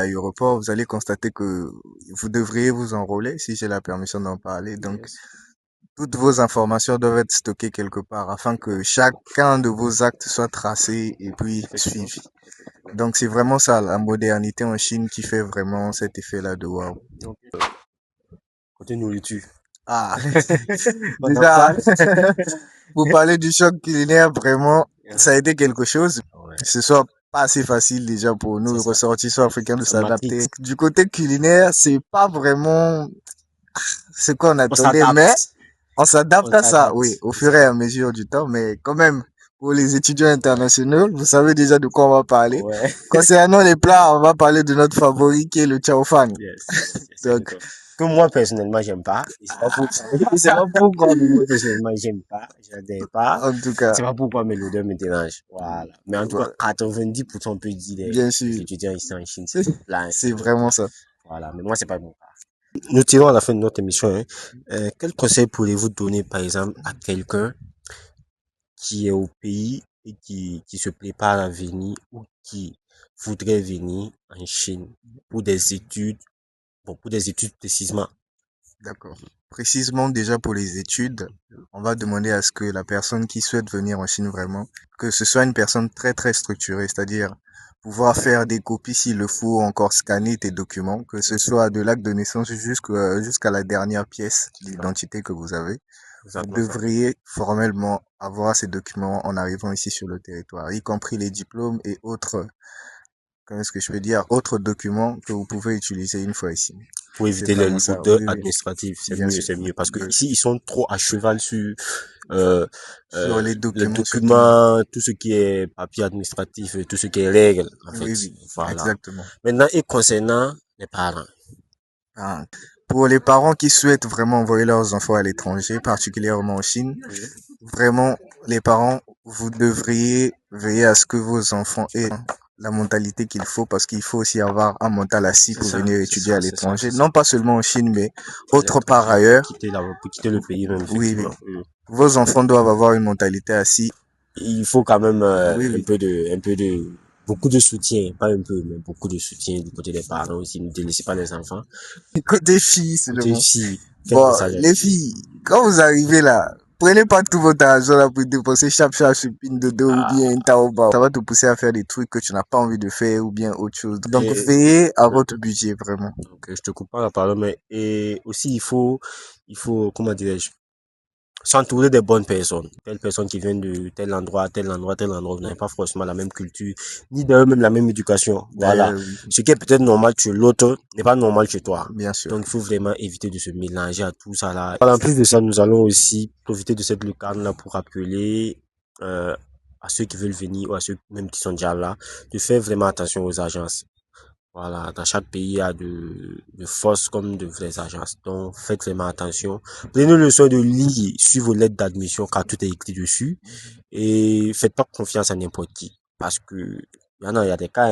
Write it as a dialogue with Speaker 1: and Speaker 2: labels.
Speaker 1: l'aéroport, vous allez constater que vous devriez vous enrôler, si j'ai la permission d'en parler. Donc,
Speaker 2: Yes.
Speaker 1: toutes vos informations doivent être stockées quelque part afin que chacun de vos actes soit tracé et puis
Speaker 2: Effectivement.
Speaker 1: suivi. Donc, c'est vraiment ça, la modernité en Chine qui fait vraiment cet effet-là de wow.
Speaker 2: Donc, côté nourriture,
Speaker 1: Ah,
Speaker 2: on n'a
Speaker 1: déjà,
Speaker 2: pas.
Speaker 1: pour parler du choc culinaire, vraiment, ça a
Speaker 2: Hein?
Speaker 1: été quelque chose.
Speaker 2: Ouais,
Speaker 1: Ce soit pas assez facile déjà pour
Speaker 2: c'est
Speaker 1: nous,
Speaker 2: ça.
Speaker 1: ressortissants africains, de
Speaker 2: La Matrix.
Speaker 1: s'adapter. Du côté culinaire, c'est pas vraiment ce qu'on
Speaker 2: On
Speaker 1: attendait, mais
Speaker 2: s'adapte.
Speaker 1: on
Speaker 2: On
Speaker 1: s'adapte à ça, oui,
Speaker 2: s'adapte.
Speaker 1: au
Speaker 2: C'est
Speaker 1: fur et
Speaker 2: ça.
Speaker 1: à mesure du temps. Mais quand même, pour les étudiants internationaux, vous savez déjà de quoi on va parler.
Speaker 2: Ouais.
Speaker 1: Concernant les plats, on va parler de notre favori qui est le Chao Fan.
Speaker 2: Yes, yes, yes.
Speaker 1: Donc,
Speaker 2: Que moi, personnellement, j'aime pas. Et c'est pas pour, c'est pas pourquoi, mais moi, personnellement, j'aime pas. J'adhère pas.
Speaker 1: en tout cas,
Speaker 2: C'est pas pourquoi mes l'odeur me dérange. Voilà. Mais en tout cas,
Speaker 1: voilà,
Speaker 2: 90%, on peut dire,
Speaker 1: bien
Speaker 2: les
Speaker 1: sûr,
Speaker 2: étudiants ici en Chine, c'est plein.
Speaker 1: c'est vraiment ça.
Speaker 2: Voilà. Mais moi, c'est pas mon cas. Nous tirons à la fin de notre émission, hein. Quel conseil pourriez-vous donner, par exemple, à quelqu'un qui est au pays et qui se prépare à venir ou qui voudrait venir en Chine pour des études, bon, pour des études précisément.
Speaker 1: D'accord. Précisément déjà pour les études, on va demander à ce que la personne qui souhaite venir en Chine vraiment, que ce soit une personne très très structurée, c'est-à-dire pouvoir faire des copies s'il le faut, encore scanner tes documents, que ce soit de l'acte de naissance jusqu'à la dernière pièce d'identité que vous avez. Vous
Speaker 2: Exactement ça.
Speaker 1: devriez formellement avoir ces documents en arrivant ici sur le territoire, y compris les diplômes et autres, comment est-ce que je peux dire, autres documents que vous pouvez utiliser une fois ici.
Speaker 2: Pour
Speaker 1: C'est
Speaker 2: éviter les
Speaker 1: vraiment ça.
Speaker 2: lourdeurs
Speaker 1: Oui, oui,
Speaker 2: administratives,
Speaker 1: bien sûr.
Speaker 2: c'est mieux. Parce que
Speaker 1: Oui.
Speaker 2: ici, ils sont trop à cheval sur euh,
Speaker 1: Sur les
Speaker 2: les
Speaker 1: documents surtout.
Speaker 2: documents, tout ce qui est papier administratif, et tout ce qui est règles, en fait.
Speaker 1: Oui, oui,
Speaker 2: Voilà.
Speaker 1: exactement.
Speaker 2: Maintenant, et concernant les parents.
Speaker 1: Ah, pour les parents qui souhaitent vraiment envoyer leurs enfants à l'étranger, particulièrement en Chine,
Speaker 2: Oui.
Speaker 1: vraiment, les parents, vous devriez veiller à ce que vos enfants aient la mentalité qu'il faut, parce qu'il faut aussi avoir un mental assis
Speaker 2: C'est
Speaker 1: pour
Speaker 2: ça,
Speaker 1: venir
Speaker 2: c'est
Speaker 1: étudier
Speaker 2: ça,
Speaker 1: à
Speaker 2: c'est ça,
Speaker 1: l'étranger.
Speaker 2: c'est ça.
Speaker 1: Non pas seulement en Chine, mais
Speaker 2: À
Speaker 1: autre part
Speaker 2: l'étranger,
Speaker 1: ailleurs.
Speaker 2: pour quitter le pays même,
Speaker 1: Oui, oui.
Speaker 2: effectivement. Mm.
Speaker 1: Vos enfants doivent avoir une mentalité assise.
Speaker 2: Il faut quand même
Speaker 1: Oui, oui.
Speaker 2: beaucoup de soutien, pas un peu, mais beaucoup de soutien du côté des parents aussi. Ne délaissez pas les enfants.
Speaker 1: Côté filles
Speaker 2: Côté
Speaker 1: seulement.
Speaker 2: filles, quel
Speaker 1: Bon,
Speaker 2: message
Speaker 1: les
Speaker 2: avez-vous?
Speaker 1: filles, quand vous arrivez là, prenez pas tout votre argent là pour dépenser chaque sur une de deux ou bien
Speaker 2: Ah,
Speaker 1: une taoba. Ça va te pousser à faire des trucs que tu n'as pas envie de faire ou bien autre chose. Donc,
Speaker 2: et,
Speaker 1: veillez à votre budget, vraiment.
Speaker 2: donc, je te coupe pas la parole, mais et aussi il faut, comment dirais-je, s'entourer des bonnes personnes. Telles personnes qui viennent de tel endroit, tel endroit, tel endroit, vous n'avez pas forcément la même culture, ni d'ailleurs même la même éducation. Voilà.
Speaker 1: Oui,
Speaker 2: Ce qui est peut-être normal chez l'autre n'est pas normal chez toi.
Speaker 1: bien sûr.
Speaker 2: Donc, il faut vraiment éviter de se mélanger à tout ça là. Voilà, en plus de ça, nous allons aussi profiter de cette lucarne là pour rappeler, à ceux qui veulent venir ou à ceux même qui sont déjà là, de faire vraiment attention aux agences. Voilà, dans chaque pays, il y a de fausses comme de vraies agences. Donc, faites vraiment attention. Prenez le soin de lire sur vos lettres d'admission car tout est écrit dessus. Et faites pas confiance à n'importe qui. Parce que, il y a des cas, hein,